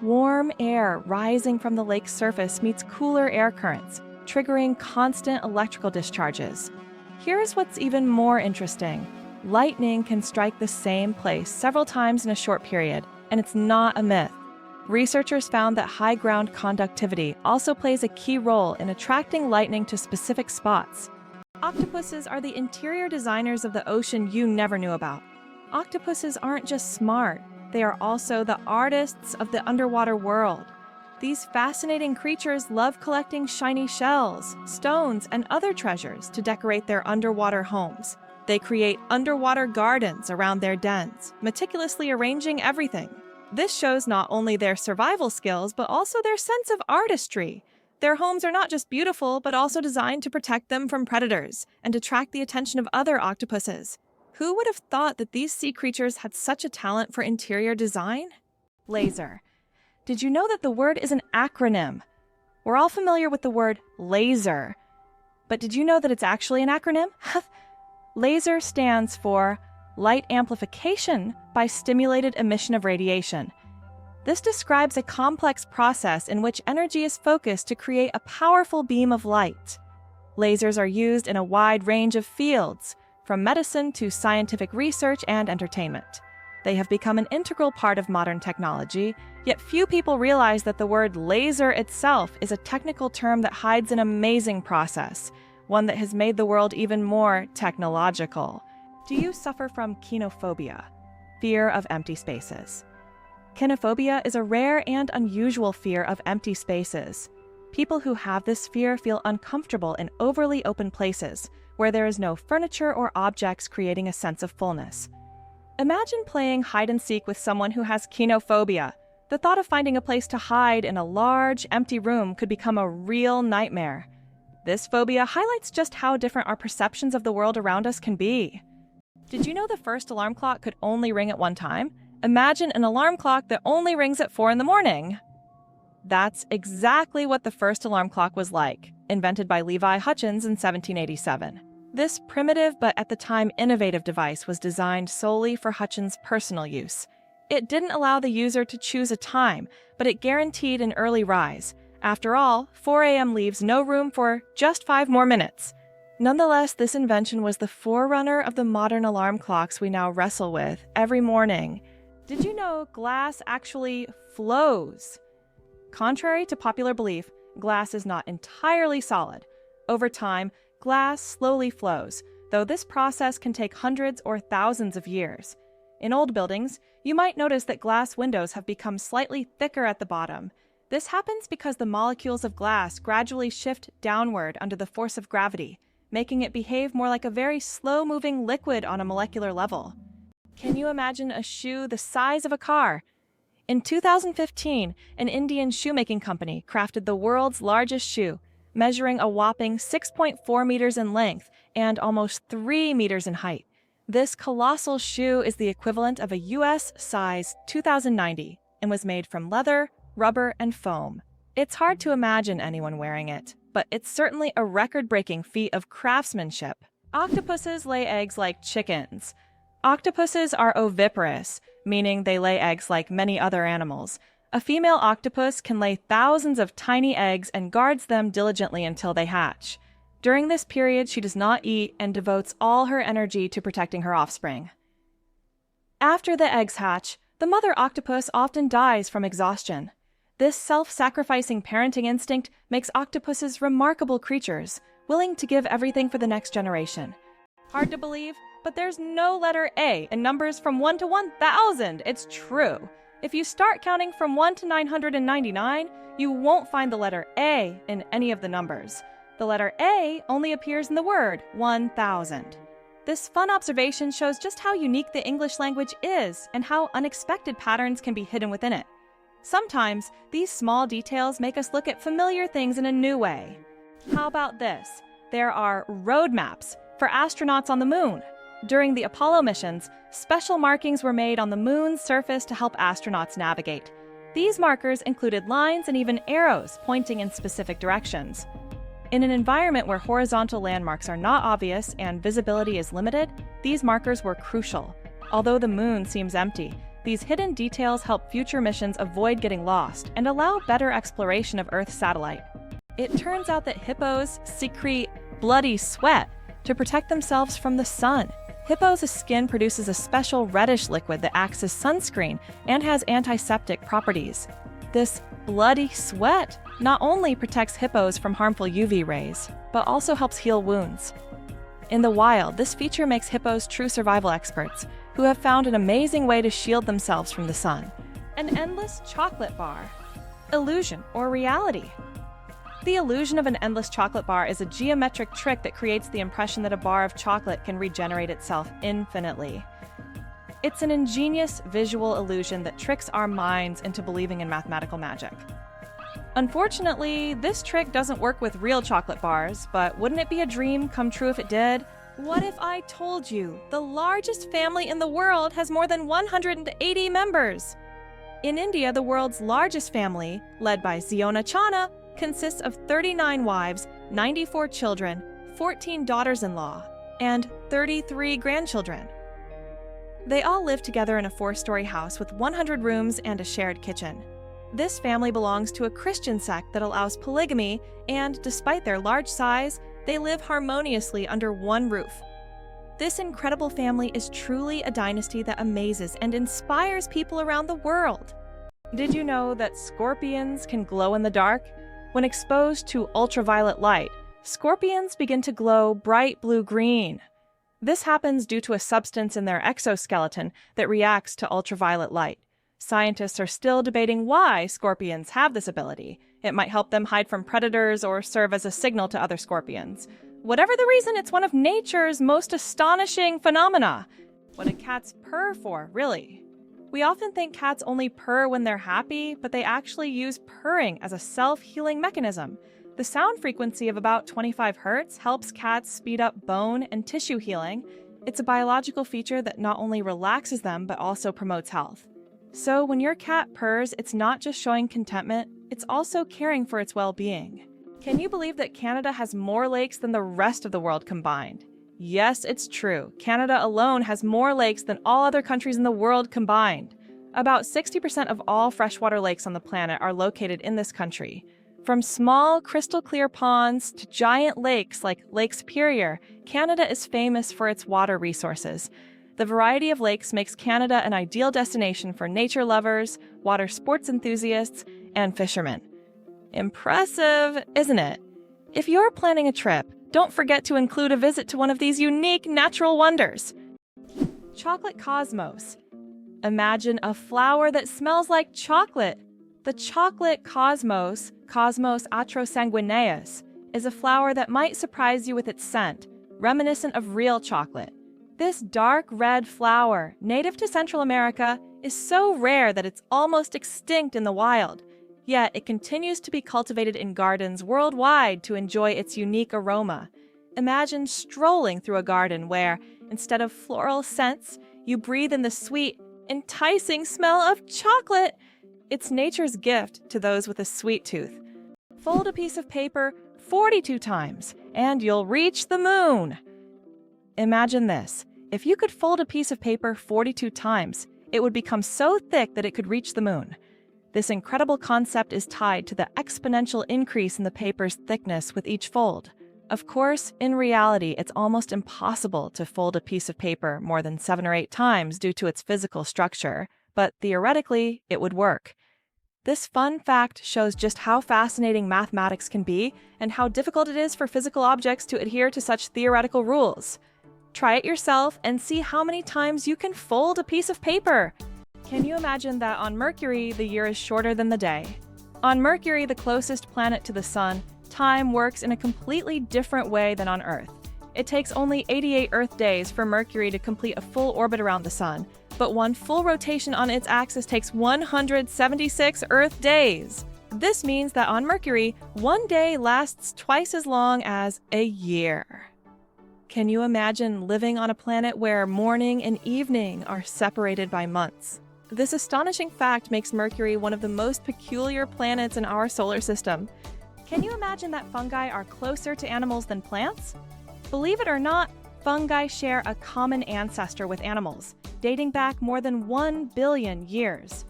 Warm air rising from the lake's surface meets cooler air currents, triggering constant electrical discharges. Here's what's even more interesting. Lightning can strike the same place several times in a short period, and it's not a myth. Researchers found that high ground conductivity also plays a key role in attracting lightning to specific spots. Octopuses are the interior designers of the ocean you never knew about. Octopuses aren't just smart, they are also the artists of the underwater world. These fascinating creatures love collecting shiny shells, stones, and other treasures to decorate their underwater homes. They create underwater gardens around their dens, meticulously arranging everything. This shows not only their survival skills, but also their sense of artistry. Their homes are not just beautiful, but also designed to protect them from predators and attract the attention of other octopuses. Who would have thought that these sea creatures had such a talent for interior design? Laser. Did you know that the word is an acronym? We're all familiar with the word laser, but did you know that it's actually an acronym? Laser stands for light amplification by stimulated emission of radiation. This describes a complex process in which energy is focused to create a powerful beam of light. Lasers are used in a wide range of fields, from medicine to scientific research and entertainment. They have become an integral part of modern technology, yet few people realize that the word laser itself is a technical term that hides an amazing process, one that has made the world even more technological. Do you suffer from kinophobia, fear of empty spaces? Kinophobia is a rare and unusual fear of empty spaces. People who have this fear feel uncomfortable in overly open places, where there is no furniture or objects creating a sense of fullness. Imagine playing hide-and-seek with someone who has kinophobia. The thought of finding a place to hide in a large, empty room could become a real nightmare. This phobia highlights just how different our perceptions of the world around us can be. Did you know the first alarm clock could only ring at one time? Imagine an alarm clock that only rings at 4 in the morning. That's exactly what the first alarm clock was like, invented by Levi Hutchins in 1787. This primitive but at the time innovative device was designed solely for Hutchins' personal use. It didn't allow the user to choose a time, but it guaranteed an early rise. After all, 4 a.m. leaves no room for just 5 more minutes. Nonetheless, this invention was the forerunner of the modern alarm clocks we now wrestle with every morning. Did you know glass actually flows? Contrary to popular belief, glass is not entirely solid. Over time, glass slowly flows, though this process can take hundreds or thousands of years. In old buildings, you might notice that glass windows have become slightly thicker at the bottom. This happens because the molecules of glass gradually shift downward under the force of gravity, making it behave more like a very slow-moving liquid on a molecular level. Can you imagine a shoe the size of a car? In 2015, an Indian shoemaking company crafted the world's largest shoe, measuring a whopping 6.4 meters in length and almost 3 meters in height. This colossal shoe is the equivalent of a US size 2090 and was made from leather, rubber, and foam. It's hard to imagine anyone wearing it, but it's certainly a record-breaking feat of craftsmanship. Octopuses lay eggs like chickens. Octopuses are oviparous, meaning they lay eggs like many other animals. A female octopus can lay thousands of tiny eggs and guards them diligently until they hatch. During this period, she does not eat and devotes all her energy to protecting her offspring. After the eggs hatch, the mother octopus often dies from exhaustion. This self-sacrificing parenting instinct makes octopuses remarkable creatures, willing to give everything for the next generation. Hard to believe, but there's no letter A in numbers from 1 to 1,000. It's true. If you start counting from 1 to 999, you won't find the letter A in any of the numbers. The letter A only appears in the word 1,000. This fun observation shows just how unique the English language is and how unexpected patterns can be hidden within it. Sometimes, these small details make us look at familiar things in a new way. How about this? There are road maps for astronauts on the moon. During the Apollo missions, special markings were made on the moon's surface to help astronauts navigate. These markers included lines and even arrows pointing in specific directions. In an environment where horizontal landmarks are not obvious and visibility is limited, these markers were crucial. Although the moon seems empty, these hidden details help future missions avoid getting lost and allow better exploration of Earth's satellite. It turns out that hippos secrete bloody sweat to protect themselves from the sun. Hippos' skin produces a special reddish liquid that acts as sunscreen and has antiseptic properties. This bloody sweat not only protects hippos from harmful UV rays, but also helps heal wounds. In the wild, this feature makes hippos true survival experts, who have found an amazing way to shield themselves from the sun. An endless chocolate bar. Illusion or reality? The illusion of an endless chocolate bar is a geometric trick that creates the impression that a bar of chocolate can regenerate itself infinitely. It's an ingenious visual illusion that tricks our minds into believing in mathematical magic. Unfortunately, this trick doesn't work with real chocolate bars, but wouldn't it be a dream come true if it did? What if I told you the largest family in the world has more than 180 members? In India, the world's largest family, led by Ziona Chana, consists of 39 wives, 94 children, 14 daughters-in-law, and 33 grandchildren. They all live together in a 4-story house with 100 rooms and a shared kitchen. This family belongs to a Christian sect that allows polygamy, and despite their large size, they live harmoniously under one roof. This incredible family is truly a dynasty that amazes and inspires people around the world. Did you know that scorpions can glow in the dark? When exposed to ultraviolet light, scorpions begin to glow bright blue-green. This happens due to a substance in their exoskeleton that reacts to ultraviolet light. Scientists are still debating why scorpions have this ability. It might help them hide from predators or serve as a signal to other scorpions. Whatever the reason, it's one of nature's most astonishing phenomena. What do cats purr for, really? We often think cats only purr when they're happy, but they actually use purring as a self-healing mechanism. The sound frequency of about 25 Hz helps cats speed up bone and tissue healing. It's a biological feature that not only relaxes them, but also promotes health. So when your cat purrs, it's not just showing contentment, it's also caring for its well-being. Can you believe that Canada has more lakes than the rest of the world combined? Yes, it's true. Canada alone has more lakes than all other countries in the world combined. About 60% of all freshwater lakes on the planet are located in this country. From small, crystal-clear ponds to giant lakes like Lake Superior, Canada is famous for its water resources. The variety of lakes makes Canada an ideal destination for nature lovers, water sports enthusiasts, and fishermen. Impressive, isn't it? If you're planning a trip, don't forget to include a visit to one of these unique natural wonders. Chocolate cosmos. Imagine a flower that smells like chocolate. The chocolate cosmos, Cosmos atrosanguineus, is a flower that might surprise you with its scent, reminiscent of real chocolate. This dark red flower, native to Central America, is so rare that it's almost extinct in the wild. Yet it continues to be cultivated in gardens worldwide to enjoy its unique aroma. Imagine strolling through a garden where, instead of floral scents, you breathe in the sweet, enticing smell of chocolate. It's nature's gift to those with a sweet tooth. Fold a piece of paper 42 times, and you'll reach the moon. Imagine this. If you could fold a piece of paper 42 times, it would become so thick that it could reach the moon. This incredible concept is tied to the exponential increase in the paper's thickness with each fold. Of course, in reality, it's almost impossible to fold a piece of paper more than 7 or 8 times due to its physical structure, but theoretically, it would work. This fun fact shows just how fascinating mathematics can be and how difficult it is for physical objects to adhere to such theoretical rules. Try it yourself and see how many times you can fold a piece of paper. Can you imagine that on Mercury, the year is shorter than the day? On Mercury, the closest planet to the Sun, time works in a completely different way than on Earth. It takes only 88 Earth days for Mercury to complete a full orbit around the Sun, but one full rotation on its axis takes 176 Earth days. This means that on Mercury, one day lasts twice as long as a year. Can you imagine living on a planet where morning and evening are separated by months? This astonishing fact makes Mercury one of the most peculiar planets in our solar system. Can you imagine that fungi are closer to animals than plants? Believe it or not, fungi share a common ancestor with animals, dating back more than 1 billion years.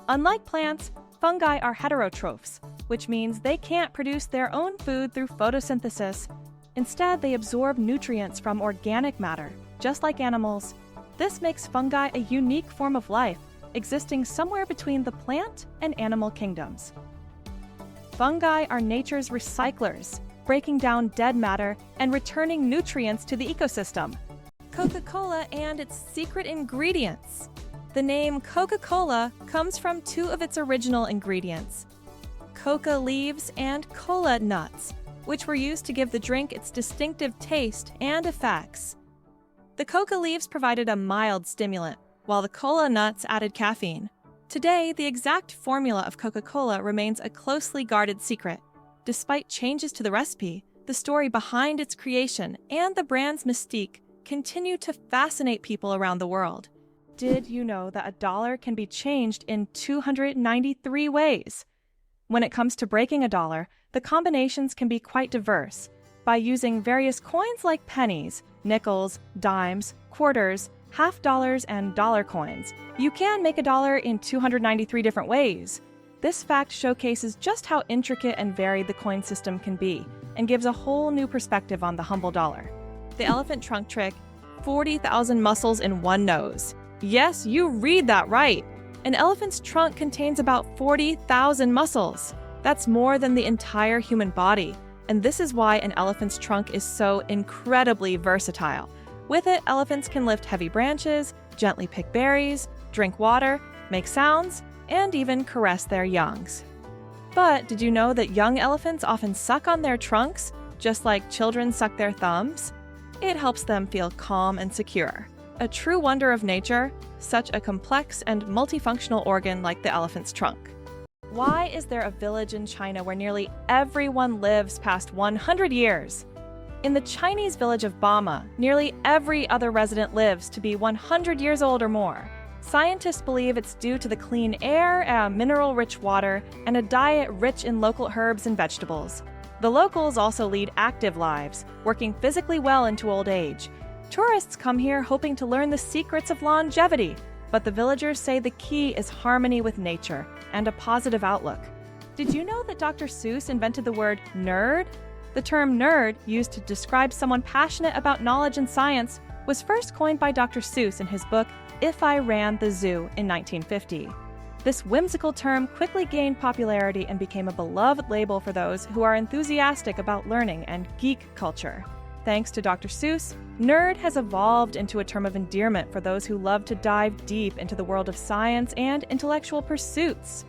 Unlike plants, fungi are heterotrophs, which means they can't produce their own food through photosynthesis. Instead, they absorb nutrients from organic matter, just like animals. This makes fungi a unique form of life, existing somewhere between the plant and animal kingdoms. Fungi are nature's recyclers, breaking down dead matter and returning nutrients to the ecosystem. Coca-Cola and its secret ingredients. The name Coca-Cola comes from 2 of its original ingredients: coca leaves and cola nuts, which were used to give the drink its distinctive taste and effects. The coca leaves provided a mild stimulant, while the cola nuts added caffeine. Today, the exact formula of Coca-Cola remains a closely guarded secret. Despite changes to the recipe, the story behind its creation and the brand's mystique continue to fascinate people around the world. Did you know that a dollar can be changed in 293 ways? When it comes to breaking a dollar, the combinations can be quite diverse. By using various coins like pennies, nickels, dimes, quarters, half dollars, and dollar coins, you can make a dollar in 293 different ways. This fact showcases just how intricate and varied the coin system can be, and gives a whole new perspective on the humble dollar. The elephant trunk trick: 40,000 muscles in one nose. Yes, you read that right! An elephant's trunk contains about 40,000 muscles. That's more than the entire human body, and this is why an elephant's trunk is so incredibly versatile. With it, elephants can lift heavy branches, gently pick berries, drink water, make sounds, and even caress their youngs. But did you know that young elephants often suck on their trunks, just like children suck their thumbs? It helps them feel calm and secure. A true wonder of nature, such a complex and multifunctional organ like the elephant's trunk. Why is there a village in China where nearly everyone lives past 100 years? In the Chinese village of Bama, nearly every other resident lives to be 100 years old or more. Scientists believe it's due to the clean air, mineral-rich water, and a diet rich in local herbs and vegetables. The locals also lead active lives, working physically well into old age. Tourists come here hoping to learn the secrets of longevity, but the villagers say the key is harmony with nature and a positive outlook. Did you know that Dr. Seuss invented the word nerd? The term nerd, used to describe someone passionate about knowledge and science, was first coined by Dr. Seuss in his book If I Ran the Zoo in 1950. This whimsical term quickly gained popularity and became a beloved label for those who are enthusiastic about learning and geek culture. Thanks to Dr. Seuss, nerd has evolved into a term of endearment for those who love to dive deep into the world of science and intellectual pursuits.